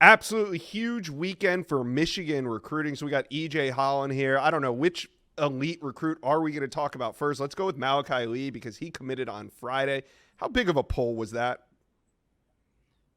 Absolutely huge weekend for Michigan recruiting. So we got EJ Holland here. I don't know which elite recruit are we going to talk about first. Let's go with Malachi Lee because he committed on Friday. How big of a pull was that?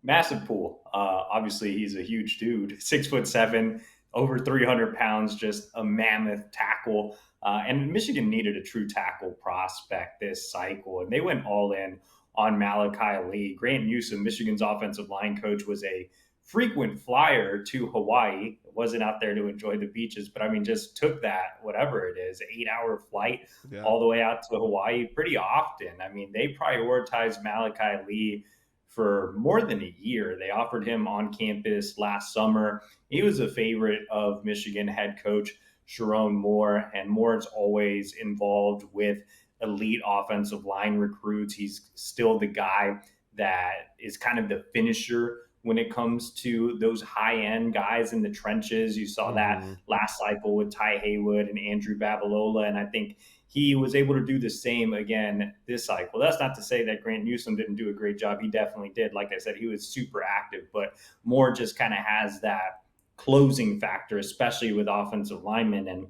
Massive pool. Obviously, he's a huge dude, 6'7", over 300 pounds, just a mammoth tackle. And Michigan needed a true tackle prospect this cycle, and they went all in on Malachi Lee. Grant Newsome, Michigan's offensive line coach, was a frequent flyer to Hawaii. Wasn't out there to enjoy the beaches, but I mean, just took that, whatever it is, 8-hour flight Yeah. all the way out to Hawaii pretty often. I mean, they prioritized Malachi Lee for more than a year. They offered him on campus last summer. He was a favorite of Michigan head coach Sharon Moore, and Moore's always involved with elite offensive line recruits. He's still the guy that is kind of the finisher when it comes to those high-end guys in the trenches. You saw that last cycle with Ty Haywood and Andrew Babalola, and I think he was able to do the same again this cycle. That's not to say that Grant Newsome didn't do a great job. He definitely did. Like I said, he was super active, but Moore just kind of has that closing factor, especially with offensive linemen. And,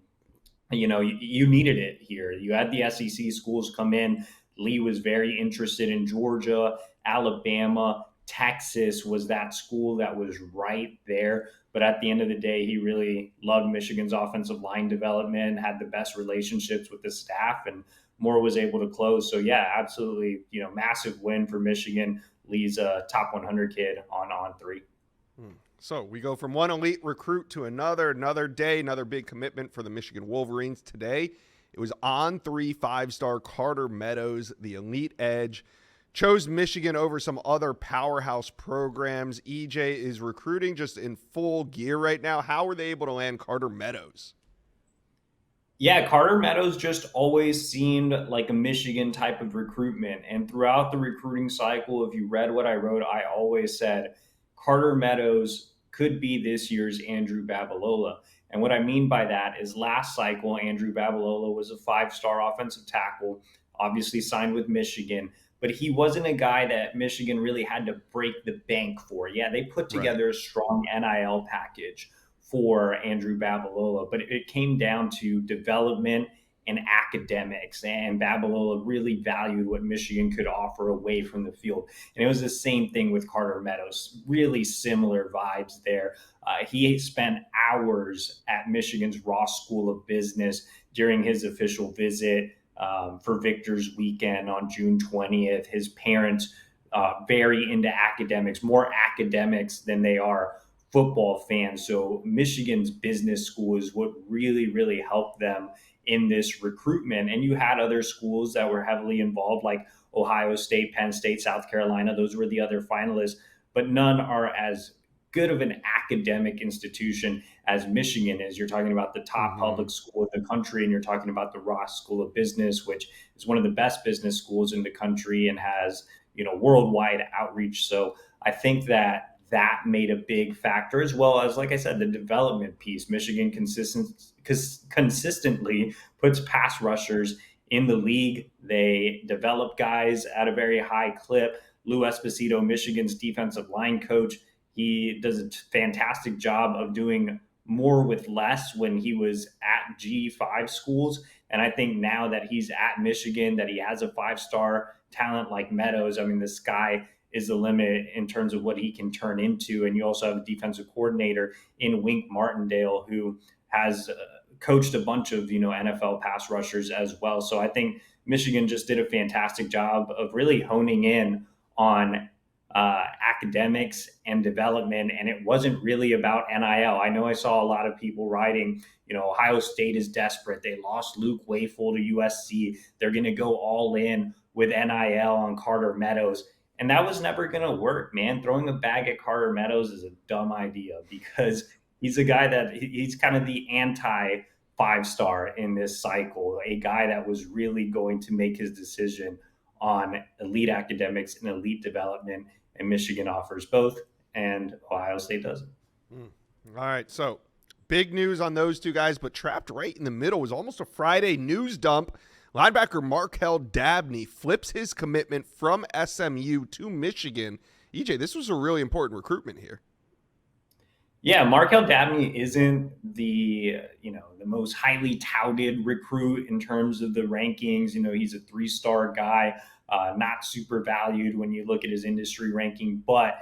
you needed it here. You had the SEC schools come in. Lee was very interested in Georgia, Alabama. Texas was that school that was right there. But at the end of the day, he really loved Michigan's offensive line development, had the best relationships with the staff, and Moore was able to close. So, yeah, absolutely, massive win for Michigan. Lee's a top 100 kid on three. So we go from one elite recruit to another day, another big commitment for the Michigan Wolverines today. It was on 3 5-star Carter Meadows, the elite edge. Chose Michigan over some other powerhouse programs. EJ is recruiting just in full gear right now. How were they able to land Carter Meadows? Yeah, Carter Meadows just always seemed like a Michigan type of recruitment. And throughout the recruiting cycle, if you read what I wrote, I always said Carter Meadows could be this year's Andrew Babalola. And what I mean by that is last cycle, Andrew Babalola was a 5-star offensive tackle, obviously signed with Michigan, but he wasn't a guy that Michigan really had to break the bank for. Yeah, they put together a strong NIL package for Andrew Babalola, but it came down to development and academics, and Babalola really valued what Michigan could offer away from the field. And it was the same thing with Carter Meadows, really similar vibes there. He spent hours at Michigan's Ross School of Business during his official visit for Victor's Weekend on June 20th. His parents very into academics, more academics than they are football fans. So Michigan's business school is what really, really helped them in this recruitment. And you had other schools that were heavily involved, like Ohio State, Penn State, South Carolina. Those were the other finalists, but none are as good of an academic institution as Michigan is. You're talking about the top public school in the country, and you're talking about the Ross School of Business, which is one of the best business schools in the country and has, worldwide outreach. So I think that made a big factor, as well as, like I said, the development piece. Michigan consistently puts pass rushers in the league. They develop guys at a very high clip. Lou Esposito, Michigan's defensive line coach, he does a fantastic job of doing more with less when he was at G5 schools. And I think now that he's at Michigan, that he has a 5-star talent like Meadows, I mean, the sky is the limit in terms of what he can turn into. And you also have a defensive coordinator in Wink Martindale who has coached a bunch of, NFL pass rushers as well. So I think Michigan just did a fantastic job of really honing in on academics and development. And it wasn't really about NIL. I know I saw a lot of people writing, Ohio State is desperate. They lost Luke Wayful to USC. They're going to go all in with NIL on Carter Meadows. And that was never going to work, man. Throwing a bag at Carter Meadows is a dumb idea because he's a guy that he's kind of the anti 5-star in this cycle, a guy that was really going to make his decision on elite academics and elite development. And Michigan offers both, and Ohio State doesn't. All right, so big news on those two guys, but trapped right in the middle was almost a Friday news dump. Linebacker Markel Dabney flips his commitment from SMU to Michigan. EJ, this was a really important recruitment here. Yeah, Markel Dabney isn't the most highly touted recruit in terms of the rankings. He's a 3-star guy, not super valued when you look at his industry ranking, but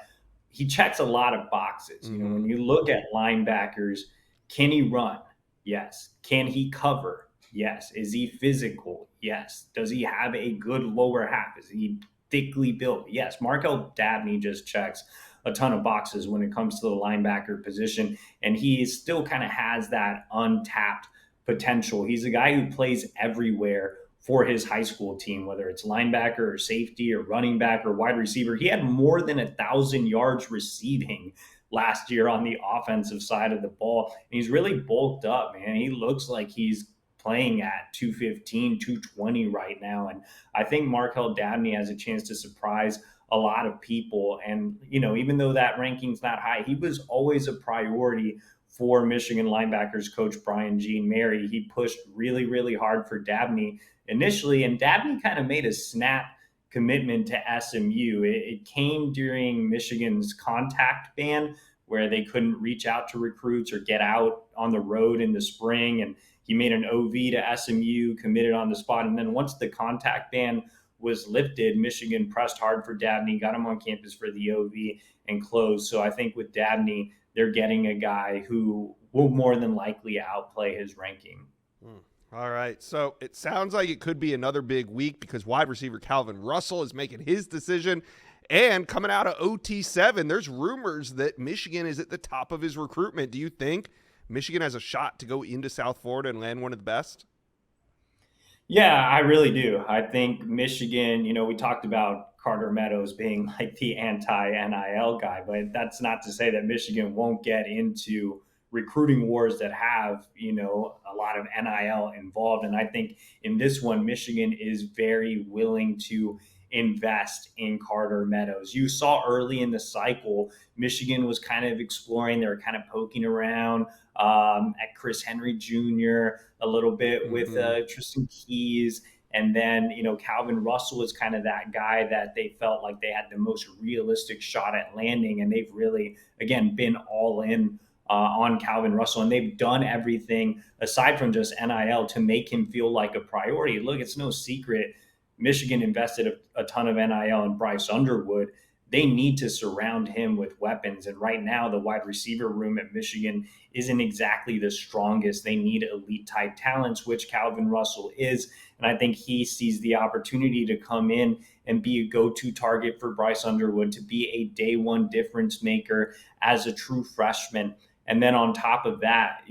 he checks a lot of boxes. When Mm-hmm. you look at linebackers, can he run? Yes. Can he cover? Yes. Is he physical? Yes. Does he have a good lower half? Is he thickly built? Yes. Markel Dabney just checks a ton of boxes when it comes to the linebacker position, and he still kind of has that untapped potential. He's a guy who plays everywhere for his high school team, whether it's linebacker or safety or running back or wide receiver. He had more than 1,000 yards receiving last year on the offensive side of the ball. And he's really bulked up, man. He looks like he's playing at 215, 220 right now. And I think Markel Dabney has a chance to surprise a lot of people. And, even though that ranking's not high, he was always a priority for Michigan linebackers coach Brian Jean Mary. He pushed really, really hard for Dabney initially, and Dabney kind of made a snap commitment to SMU. It came during Michigan's contact ban, where they couldn't reach out to recruits or get out on the road in the spring. And he made an OV to SMU, committed on the spot. And then once the contact ban was lifted, Michigan pressed hard for Dabney, got him on campus for the OV, and closed. So I think with Dabney, they're getting a guy who will more than likely outplay his ranking. All right. So it sounds like it could be another big week because wide receiver Calvin Russell is making his decision. And coming out of OT7, there's rumors that Michigan is at the top of his recruitment. Do you think Michigan has a shot to go into South Florida and land one of the best? Yeah, I really do. I think Michigan, we talked about Carter Meadows being like the anti NIL guy, but that's not to say that Michigan won't get into recruiting wars that have, a lot of NIL involved. And I think in this one, Michigan is very willing to invest in Carter Meadows. You saw early in the cycle, Michigan was kind of exploring, they were kind of poking around at Chris Henry Jr. a little bit with Tristan Keys. And then, Calvin Russell was kind of that guy that they felt like they had the most realistic shot at landing. And they've really, again, been all in on Calvin Russell. And they've done everything aside from just NIL to make him feel like a priority. Look, it's no secret. Michigan invested a ton of NIL in Bryce Underwood. They need to surround him with weapons. And right now, the wide receiver room at Michigan isn't exactly the strongest. They need elite type talents, which Calvin Russell is. And I think he sees the opportunity to come in and be a go-to target for Bryce Underwood, to be a day one difference maker as a true freshman. And then on top of that,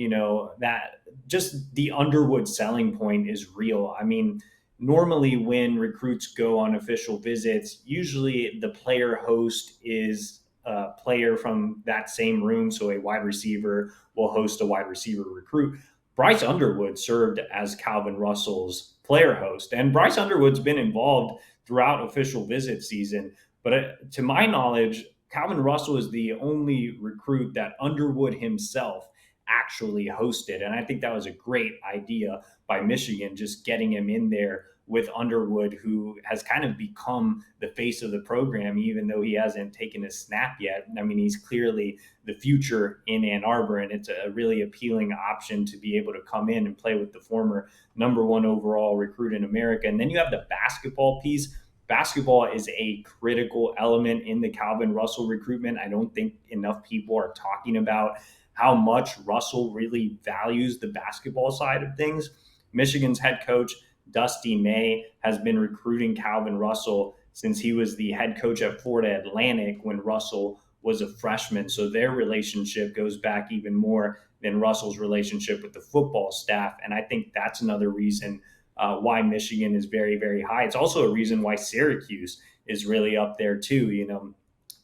that just the Underwood selling point is real. I mean, normally when recruits go on official visits, usually the player host is a player from that same room. So a wide receiver will host a wide receiver recruit. Bryce Underwood served as Calvin Russell's player host, and Bryce Underwood's been involved throughout official visit season. But to my knowledge, Calvin Russell is the only recruit that Underwood himself actually hosted. And I think that was a great idea by Michigan, just getting him in there with Underwood, who has kind of become the face of the program, even though he hasn't taken a snap yet. I mean, he's clearly the future in Ann Arbor, and it's a really appealing option to be able to come in and play with the former number one overall recruit in America. And then you have the basketball piece. Basketball is a critical element in the Calvin Russell recruitment. I don't think enough people are talking about how much Russell really values the basketball side of things. Michigan's head coach, Dusty May, has been recruiting Calvin Russell since he was the head coach at Florida Atlantic when Russell was a freshman. So their relationship goes back even more than Russell's relationship with the football staff. And I think that's another reason why Michigan is very, very high. It's also a reason why Syracuse is really up there too.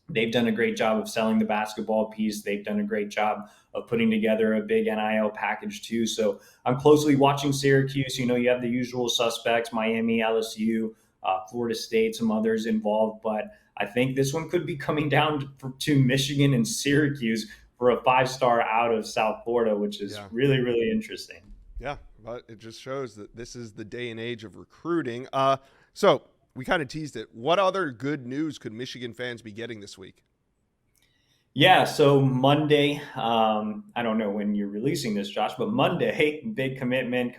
They've done a great job of selling the basketball piece. They've done a great job of putting together a big NIL package too. So I'm closely watching Syracuse. You have the usual suspects, Miami, LSU, Florida State, some others involved. But I think this one could be coming down to Michigan and Syracuse for a 5-star out of South Florida, which is really, really interesting. Yeah, but it just shows that this is the day and age of recruiting. So we kind of teased it. What other good news could Michigan fans be getting this week? Yeah, so Monday, I don't know when you're releasing this, Josh, but Monday, big commitment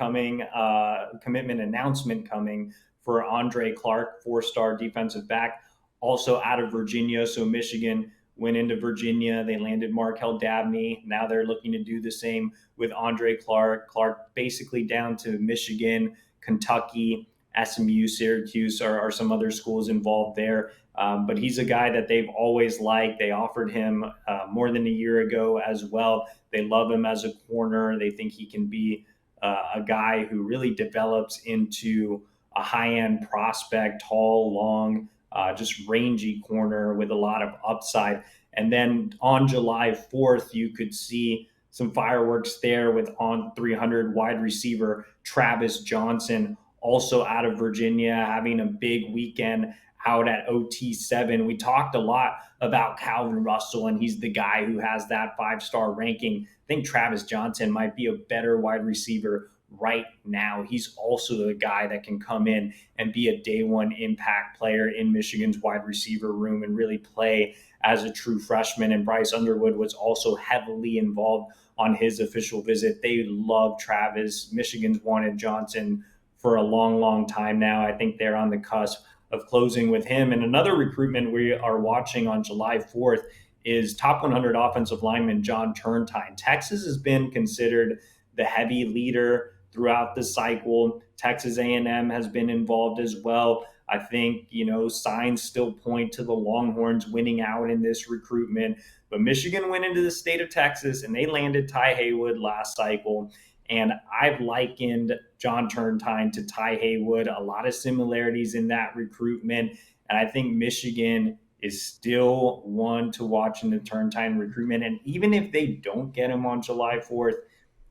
announcement coming for Andre Clark, 4-star defensive back, also out of Virginia. So Michigan went into Virginia. They landed Markel Dabney. Now they're looking to do the same with Andre Clark. Clark basically down to Michigan, Kentucky, SMU, Syracuse are some other schools involved there. But he's a guy that they've always liked. They offered him more than a year ago as well. They love him as a corner. They think he can be a guy who really develops into a high end prospect, tall, long, just rangy corner with a lot of upside. And then on July 4th, you could see some fireworks there with on 300 wide receiver Travis Johnson, also out of Virginia, having a big weekend out at OT7. We talked a lot about Calvin Russell, and he's the guy who has that 5-star ranking. I think Travis Johnson might be a better wide receiver right now. He's also the guy that can come in and be a day one impact player in Michigan's wide receiver room and really play as a true freshman. And Bryce Underwood was also heavily involved on his official visit. They love Travis. Michigan's wanted Johnson for a long, long time now. I think they're on the cusp of closing with him. And another recruitment we are watching on July 4th is top 100 offensive lineman John Turntine. Texas has been considered the heavy leader throughout the cycle. Texas A&M has been involved as well. I think, signs still point to the Longhorns winning out in this recruitment. But Michigan went into the state of Texas and they landed Ty Haywood last cycle. And I've likened John Turntine to Ty Haywood, a lot of similarities in that recruitment. And I think Michigan is still one to watch in the Turntine recruitment. And even if they don't get him on July 4th,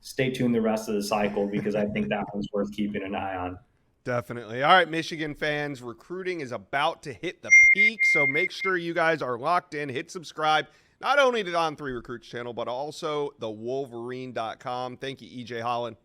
stay tuned the rest of the cycle because I think that one's worth keeping an eye on. Definitely. All right, Michigan fans, recruiting is about to hit the peak, so make sure you guys are locked in. Hit subscribe, not only to the On3 Recruits channel, but also the Wolverine.com. Thank you, EJ Holland.